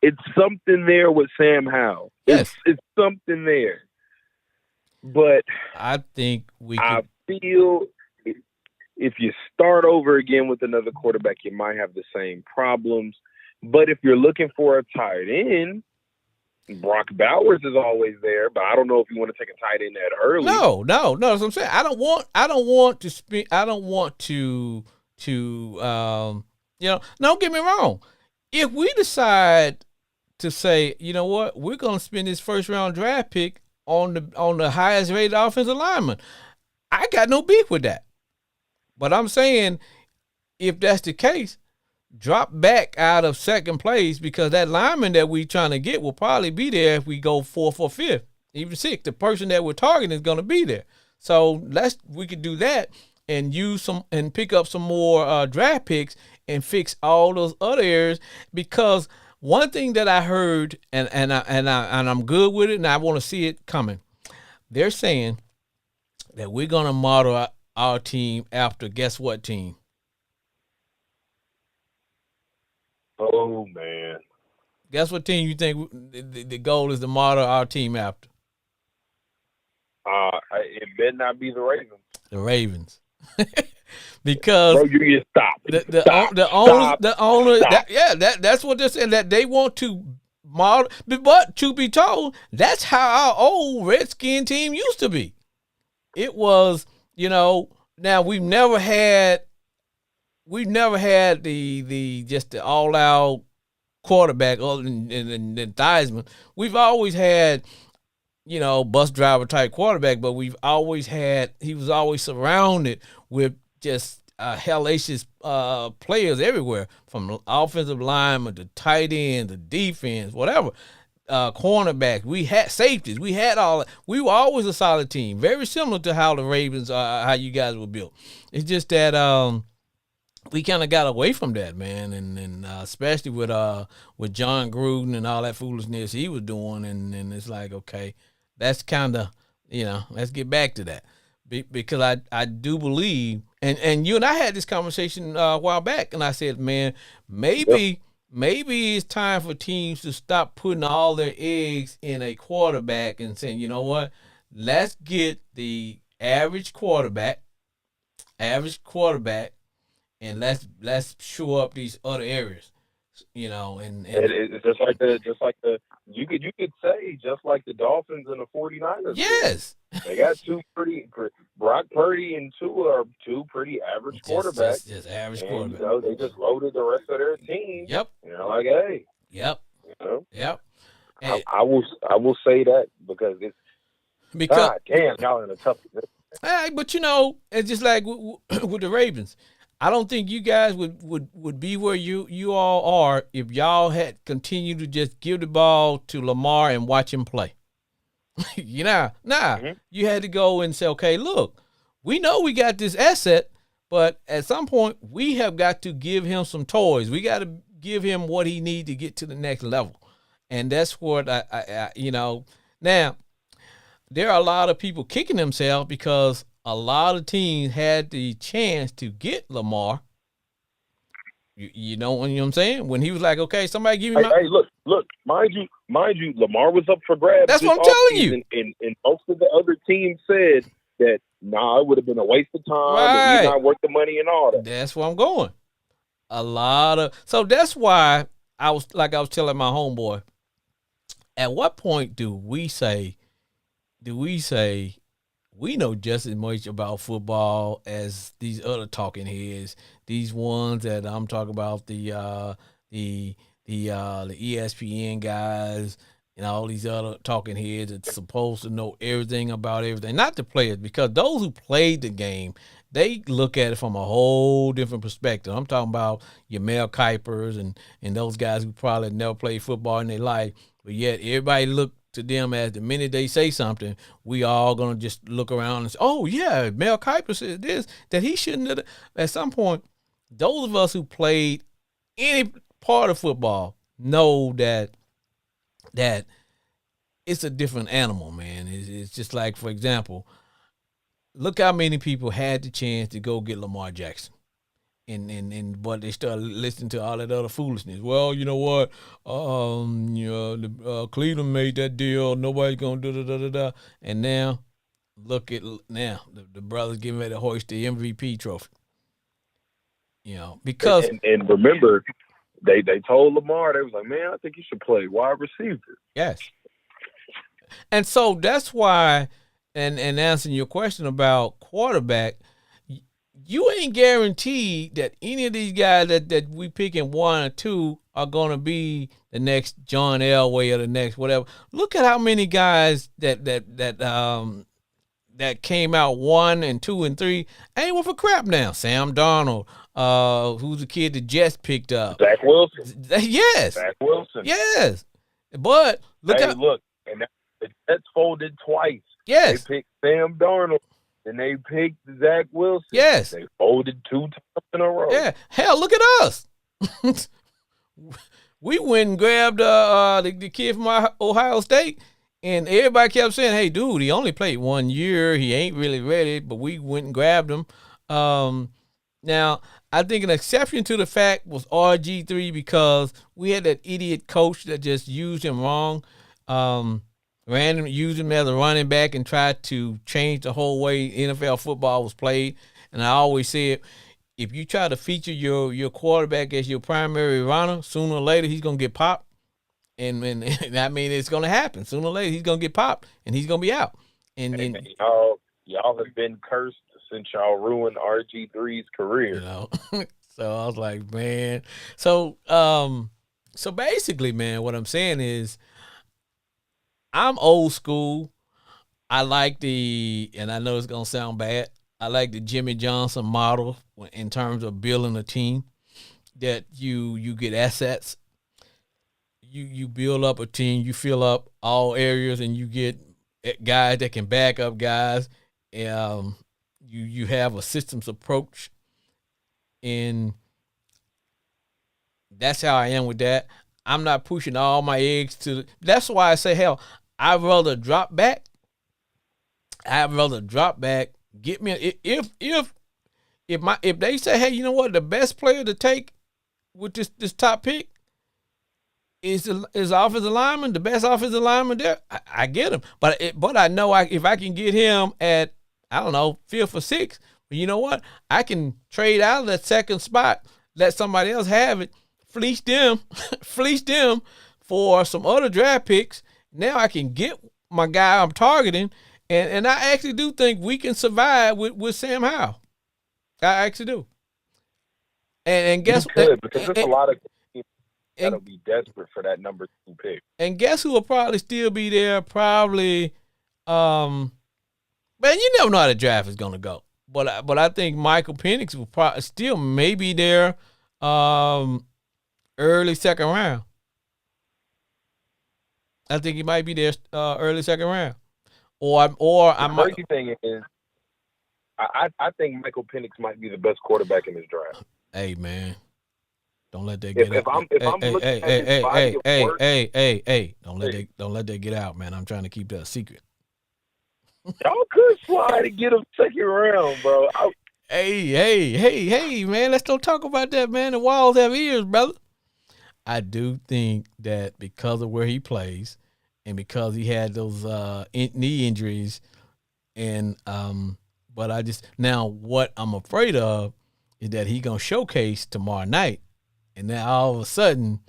it's something there with Sam Howell. Yes. It's something there. But I think I feel if you start over again with another quarterback, you might have the same problems. But if you're looking for a tight end, Brock Bowers is always there, but I don't know if you want to take a tight end that early. No. That's what I'm saying. I don't want to don't get me wrong. If we decide to say, you know what, we're going to spend this first round draft pick on the highest rated offensive lineman, I got no beef with that. But I'm saying, if that's the case, drop back out of second place, because that lineman that we trying to get will probably be there if we go fourth or fifth, even sixth. The person that we're targeting is going to be there. So we could do that and use some and pick up some more draft picks and fix all those other areas. Because one thing that I heard, and I'm good with it, and I want to see it coming. They're saying that we're going to model our team after, guess what team? Oh, man. Guess what team you think the goal is to model our team after? It better not be the Ravens. The Ravens. Because bro, you get stopped. The owner, that's what they're saying, that they want to model. But to be told, that's how our old Redskin team used to be. It was, now we've never had the just the all out quarterback other than Theismann. We've always had, bus driver type quarterback, but he was always surrounded with just hellacious players everywhere, from offensive linemen to tight end to defense, whatever. Cornerbacks, we had safeties, we had all. We were always a solid team, very similar to how the Ravens, how you guys were built. It's just that we kind of got away from that, man, and especially with John Gruden and all that foolishness he was doing, and it's like, okay, that's kind of, let's get back to that, because I do believe, and you and I had this conversation a while back, and I said, man, maybe it's time for teams to stop putting all their eggs in a quarterback and saying, you know what, let's get the average quarterback, and let's shore up these other areas, and it's just like the you could say just like the Dolphins and the 49ers. Yes, they got Brock Purdy and Tua are two pretty average quarterbacks. Just average quarterbacks. They just loaded the rest of their team. Yep. Like, hey. Yep. Yep. And I will say that because because God damn, y'all in a tough position. hey, but it's just like with the Ravens. I don't think you guys would be where you all are if y'all had continued to just give the ball to Lamar and watch him play. You had to go and say, okay, look, we know we got this asset, but at some point we have got to give him some toys. We got to give him what he needs to get to the next level, and that's what I now. There are a lot of people kicking themselves because a lot of teams had the chance to get Lamar. You know what I'm saying? When he was like, okay, somebody give me my... Hey, look, mind you, Lamar was up for grabs. That's what I'm telling you. And most of the other teams said that, it would have been a waste of time, right, and he's not worth the money and all that. That's where I'm going. So that's why I was telling my homeboy, at what point do we say we know just as much about football as these other talking heads, these ones that I'm talking about, the ESPN guys and all these other talking heads that's supposed to know everything about everything. Not the players, because those who played the game, they look at it from a whole different perspective. I'm talking about your Mel Kipers and those guys who probably never played football in their life, but yet everybody look to them as the minute they say something, we all gonna just look around and say, oh yeah, Mel Kiper said this, that he shouldn't have. At some point, those of us who played any part of football know that it's a different animal, man. It's just like, for example, look how many people had the chance to go get Lamar Jackson. But they started listening to all that other foolishness. Well, you know what? Cleveland made that deal. Nobody's gonna do. And now, look at the brothers getting ready to hoist the MVP trophy. Because and remember, they told Lamar, they was like, man, I think you should play wide receiver. Yes. And so that's why, and answering your question about quarterback, you ain't guaranteed that any of these guys that we pick in 1 or 2 are going to be the next John Elway or the next whatever. Look at how many guys that came out 1 and 2 and 3 ain't worth a crap now. Sam Darnold, who's the kid the Jets picked up? Zach Wilson. Yes. Zach Wilson. Yes. But look, and the Jets folded twice. Yes. They picked Sam Darnold. And they picked Zach Wilson. Yes. They folded 2 times in a row. Yeah. Hell, look at us. We went and grabbed the kid from Ohio State, and everybody kept saying, hey, dude, he only played 1 year. He ain't really ready, but we went and grabbed him. Now, I think an exception to the fact was RG3, we had that idiot coach that just used him wrong. Used him as a running back and tried to change the whole way NFL football was played. And I always said, if you try to feature your quarterback as your primary runner, sooner or later he's gonna get popped. And I mean, it's gonna happen. Sooner or later he's gonna get popped and he's gonna be out. And y'all have been cursed since y'all ruined RG3's career. So I was like, man. So basically, man, what I'm saying is, I'm old school. I like and I know it's going to sound bad, I like the Jimmy Johnson model in terms of building a team, that you get assets. You build up a team, you fill up all areas, and you get guys that can back up guys. You have a systems approach, and that's how I am with that. I'm not pushing all my eggs that's why I say, hell, I'd rather drop back. Get me if they say, hey, you know what, the best player to take with this top pick is offensive lineman, the best offensive lineman there, I get him. But I know if I can get him at, I don't know, 5th or 6th, but you know what, I can trade out of that second spot, let somebody else have it, fleece them for some other draft picks. Now I can get my guy I'm targeting, and I actually do think we can survive with Sam Howell. I actually do. And guess what? Because there's a lot of teams that'll be desperate for that number 2 pick. And guess who will probably still be there? Probably Man, you never know how the draft is gonna go. But I think Michael Penix will probably still maybe there, early second round. I think he might be there early second round, or The I might. crazy thing is, I think Michael Penix might be the best quarterback in this draft. Hey man, don't let that If get if out. I'm if Hey I'm hey looking hey at hey his hey body hey of hey work, hey hey hey. hey, Don't let that get out, man. I'm trying to keep that a secret. y'all could slide and get him second round, bro. Hey, man. Let's don't talk about that, man. The walls have ears, brother. I do think that because of where he plays, and because he had those knee injuries, and but I just now what I'm afraid of is that he gonna showcase tomorrow night, and then all of a sudden,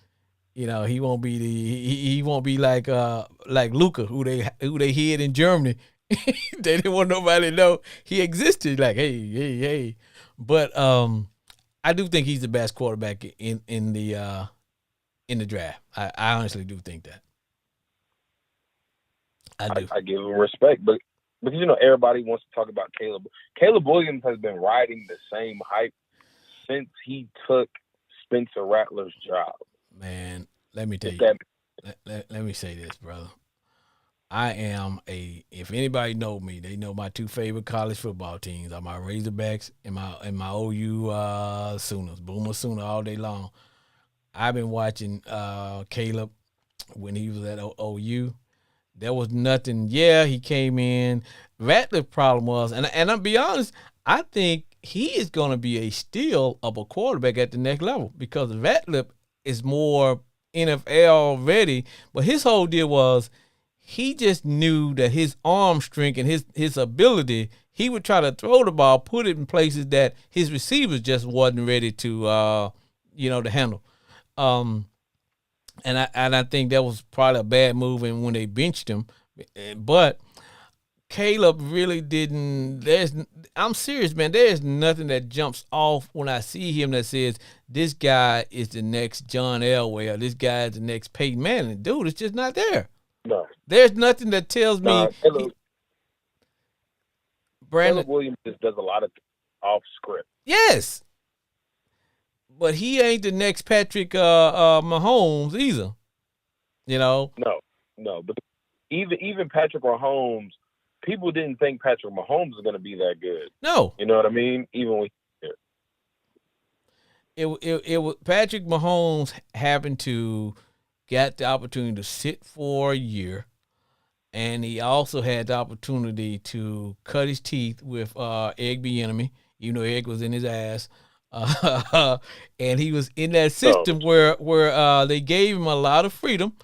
he won't be he won't be like Luca, who they hid in Germany. They didn't want nobody to know he existed. Like, hey. But I do think he's the best quarterback in the draft. I honestly do think that. I do. I give him respect, but because everybody wants to talk about Caleb. Caleb Williams has been riding the same hype since he took Spencer Rattler's job. Man, let me tell If you. that Let me say this, brother. If anybody know me, they know my two favorite college football teams are my Razorbacks and my OU Sooners, Boomer Sooner all day long. I've been watching Caleb when he was at OU. There was nothing. Yeah, he came in. Rattler's problem was, and I'll be honest, I think he is going to be a steal of a quarterback at the next level because Rattler is more NFL ready. But his whole deal was he just knew that his arm strength and his ability, he would try to throw the ball, put it in places that his receivers just wasn't ready to to handle. Um, and I think that was probably a bad move when they benched him. But Caleb really didn't. I'm serious, man. There's nothing that jumps off when I see him that says this guy is the next John Elway or this guy is the next Peyton Manning. Dude, it's just not there. no, There's nothing that tells me Brandon. Caleb Williams just does a lot of off script. Yes, but he ain't the next Patrick Mahomes either. No, but even Patrick Mahomes, people didn't think Patrick Mahomes was going to be that good. No, You know what I mean? Even when it was Patrick Mahomes happened to get the opportunity to sit for a year, and he also had the opportunity to cut his teeth with Egg Bieniemy, even though Egg was in his ass. And he was in that system where they gave him a lot of freedom,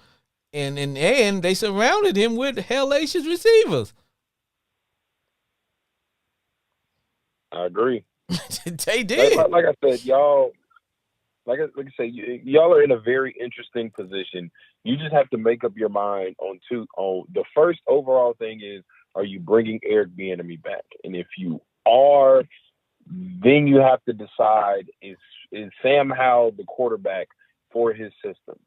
and they surrounded him with hellacious receivers. I agree. They did. Like I said, y'all. Like I say, y'all are in a very interesting position. You just have to make up your mind on the first overall thing is, are you bringing Eric Bieniemy back? And if you are, then you have to decide is Sam Howell the quarterback for his system?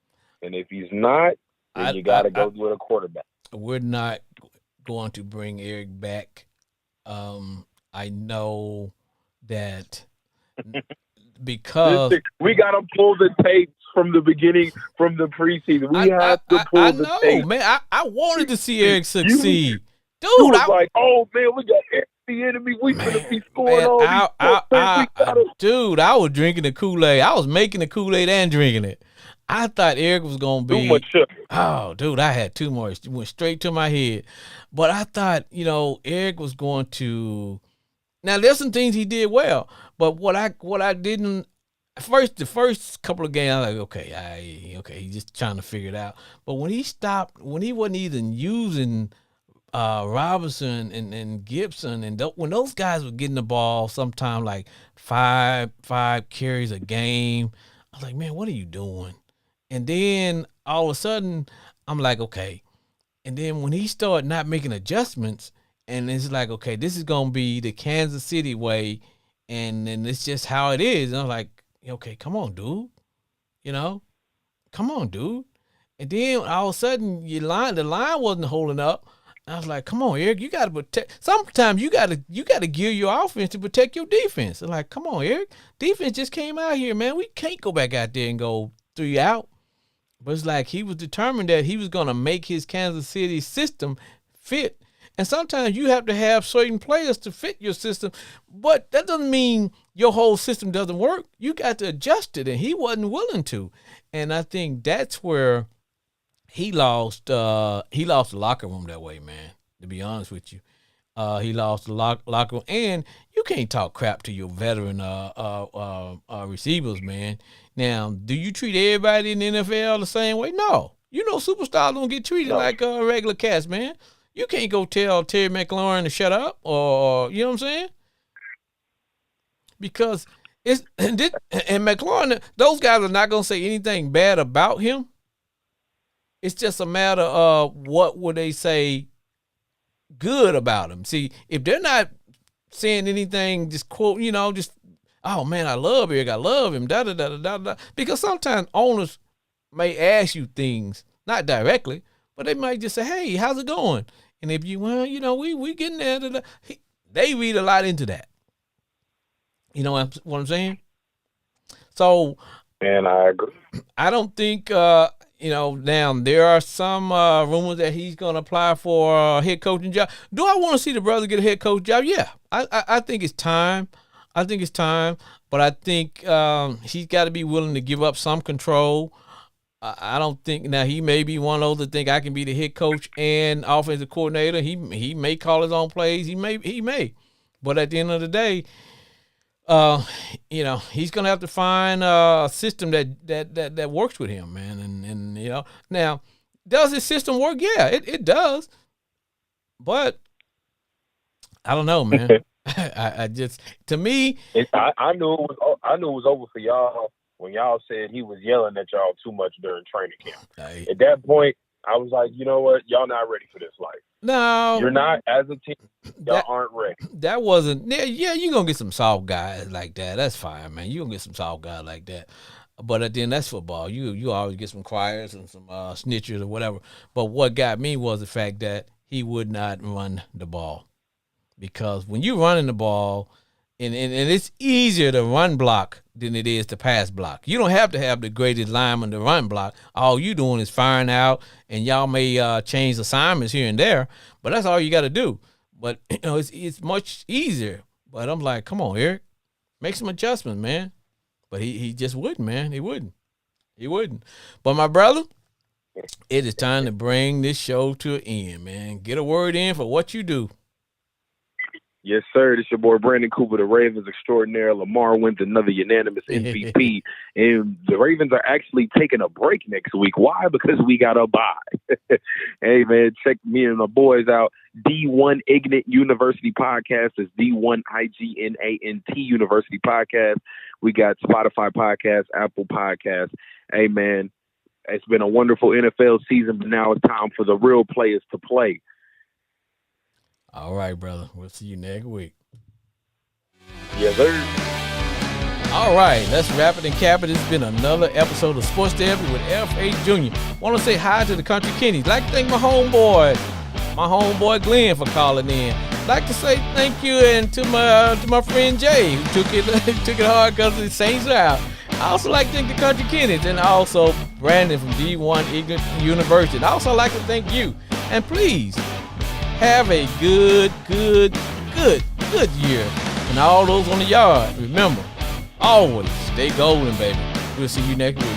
And if he's not, then you got to go with a quarterback. We're not going to bring Eric back. I know that because we got to pull the tapes from the beginning, from the preseason. We have to pull the tapes. Man, I wanted to see Eric succeed. Dude, I was like, oh man, we got Eric Bieniemy. We gonna be scoring dude, I was drinking the Kool-Aid. I was making the Kool-Aid and drinking it. I thought Eric was gonna be too much sugar. Oh, dude, I had too much. It went straight to my head. But I thought, Eric was going to. Now there's some things he did well, but what I didn't. The first couple of games, I was like, okay, he's just trying to figure it out. But when he wasn't even using Robinson and Gibson, and when those guys were getting the ball, sometime like five carries a game, I was like, man, what are you doing? And then all of a sudden, I'm like, okay. And then when he started not making adjustments, and it's like, okay, this is gonna be the Kansas City way, and then it's just how it is. And I'm like, okay, come on, dude. Come on, dude. And then all of a sudden, the line wasn't holding up. I was like, come on, Eric, you gotta protect. Sometimes you gotta gear your offense to protect your defense. I'm like, come on, Eric, defense just came out here, man. We can't go back out there and go 3 out. But it's like he was determined that he was gonna make his Kansas City system fit. And sometimes you have to have certain players to fit your system, but that doesn't mean your whole system doesn't work. You got to adjust it, and he wasn't willing to. And I think that's where he lost the locker room that way, man. To be honest with you, he lost the locker room, and you can't talk crap to your veteran receivers, man. Now, do you treat everybody in the NFL the same way? No. You know, superstars don't get treated like regular cats, man. You can't go tell Terry McLaurin to shut up, or you know what I'm saying? Because and McLaurin, those guys are not gonna say anything bad about him. It's just a matter of what would they say good about him. See, if they're not saying anything, just quote, just, oh man, I love Eric, I love him, da da da da da da. Because sometimes owners may ask you things, not directly, but they might just say, hey, how's it going? And if you, we getting there, da, da. They read a lot into that. You know what I'm saying? So, and I agree. I don't think, now there are some rumors that he's going to apply for a head coaching job. Do I want to see the brother get a head coach job? Yeah, I think it's time. But I think he's got to be willing to give up some control. I don't think now he may be one of those that think I can be the head coach and offensive coordinator. He may call his own plays. He may. But at the end of the day, he's gonna have to find a system that works with him, man. And now, does his system work? Yeah, it does. But I don't know, man. I just, to me, I knew it was over for y'all when y'all said he was yelling at y'all too much during training camp. At that point, I was like, you know what? Y'all not ready for this life. No. You're not, as a team, y'all aren't ready. That wasn't, yeah, you're going to get some soft guys like that. That's fine, man. You're going to get some soft guys like that. But at the end, that's football. You always get some criers and some snitchers or whatever. But what got me was the fact that he would not run the ball. Because when you're running the ball, and it's easier to run block than it is to pass block. You don't have to have the greatest lineman to run block. All you doing is firing out, and y'all may change assignments here and there, but that's all you got to do. But it's much easier. But I'm like, come on, Eric, make some adjustments, man. But he just wouldn't, man. He wouldn't. But my brother, it is time to bring this show to an end, man. Get a word in for what you do. Yes, sir. This your boy Brandon Cooper, the Ravens extraordinaire. Lamar wins another unanimous MVP. And the Ravens are actually taking a break next week. Why? Because we got a bye. Hey, man, check me and my boys out. D1 Ignant University Podcast. It's D1 IGNANT University Podcast. We got Spotify Podcast, Apple Podcast. Hey, man, it's been a wonderful NFL season, but now it's time for the real players to play. All right, brother. We'll see you next week. Yes, sir. All right, let's wrap it and cap it. It's been another episode of Sports Therapy with F.A. Jr. Want to say hi to the Country Kennies. Like to thank my homeboy Glenn for calling in. Like to say thank you and to my friend Jay who took it hard because the Saints are out. I also like to thank the Country Kennies and also Brandon from D1 Ignant University. I also like to thank you. And please, have a good year. And all those on the yard, remember, always stay golden, baby. We'll see you next week.